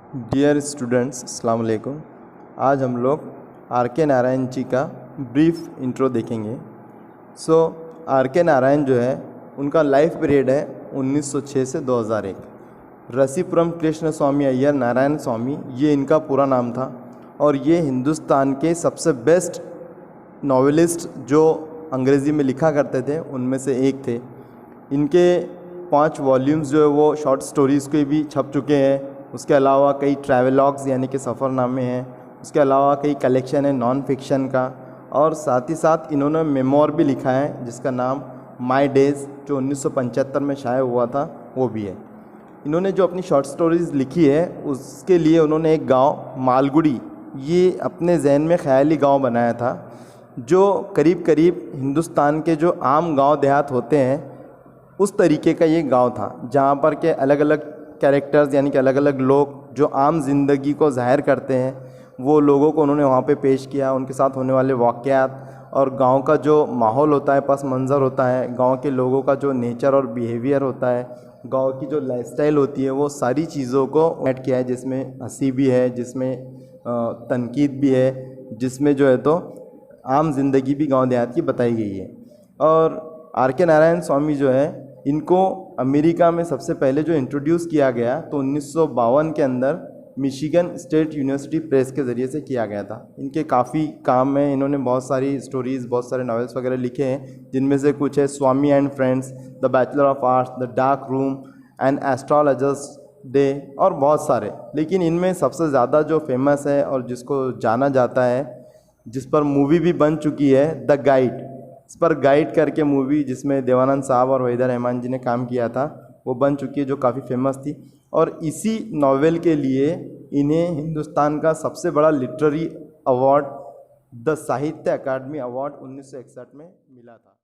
Dear students, अस्सलाम वालेकुम। आज हम लोग आर के नारायण जी का ब्रीफ इंट्रो देखेंगे। आर के नारायण जो है उनका लाइफ पीरियड है 1906 से 2001। रसीपुरम कृष्ण स्वामी अय्यर नारायण स्वामी ये इनका पूरा नाम था और ये हिंदुस्तान के सबसे बेस्ट नॉवेलिस्ट जो अंग्रेज़ी में लिखा करते थे उनमें से एक थे। इनके 5 वॉल्यूम्स जो है वो शॉर्ट स्टोरीज़ के भी छप चुके हैं। उसके अलावा कई ट्रैवलॉग्स यानी कि सफ़रनामे हैं। उसके अलावा कई कलेक्शन है नॉन फिक्शन का, और साथ ही साथ इन्होंने मेमोर भी लिखा है जिसका नाम माय डेज़ जो 1975 में शाया हुआ था वो भी है। इन्होंने जो अपनी शॉर्ट स्टोरीज़ लिखी है उसके लिए उन्होंने एक गांव मालगुड़ी ये अपने जहन में ख़याली गांव बनाया था, जो करीब करीब हिंदुस्तान के जो आम गांव देहात होते हैं उस तरीके का ये गांव था, जहां पर के अलग अलग कैरेक्टर्स यानी कि अलग अलग लोग जो आम ज़िंदगी को ज़ाहिर करते हैं वो लोगों को उन्होंने वहाँ पे पेश किया, उनके साथ होने वाले वाक़यात और गांव का जो माहौल होता है, पस मंज़र होता है, गांव के लोगों का जो नेचर और बिहेवियर होता है, गांव की जो लाइफस्टाइल होती है, वो सारी चीज़ों को ऐड किया है, जिसमें हंसी भी है, जिसमें तनकीद भी है, जिसमें जो है तो आम ज़िंदगी भी गाँव देहात की बताई गई है। और आर के नारायण स्वामी जो है इनको अमेरिका में सबसे पहले जो इंट्रोड्यूस किया गया तो 1952 के अंदर मिशिगन स्टेट यूनिवर्सिटी प्रेस के ज़रिए से किया गया था। इनके काफ़ी काम में इन्होंने बहुत सारी स्टोरीज़, बहुत सारे नॉवेल्स वगैरह लिखे हैं, जिनमें से कुछ है Swami and friends, the bachelor of arts, the dark room, an astrologer's day और बहुत सारे। लेकिन इनमें सबसे ज़्यादा जो फेमस है और जिसको जाना जाता है, जिस पर मूवी भी बन चुकी है, द गाइड, इस पर गाइड करके मूवी जिसमें देवानंद साहब और वहीदा रहमान जी ने काम किया था वो बन चुकी है, जो काफ़ी फेमस थी। और इसी नॉवेल के लिए इन्हें हिंदुस्तान का सबसे बड़ा लिटरेरी अवार्ड द साहित्य अकादमी अवार्ड 1961 में मिला था।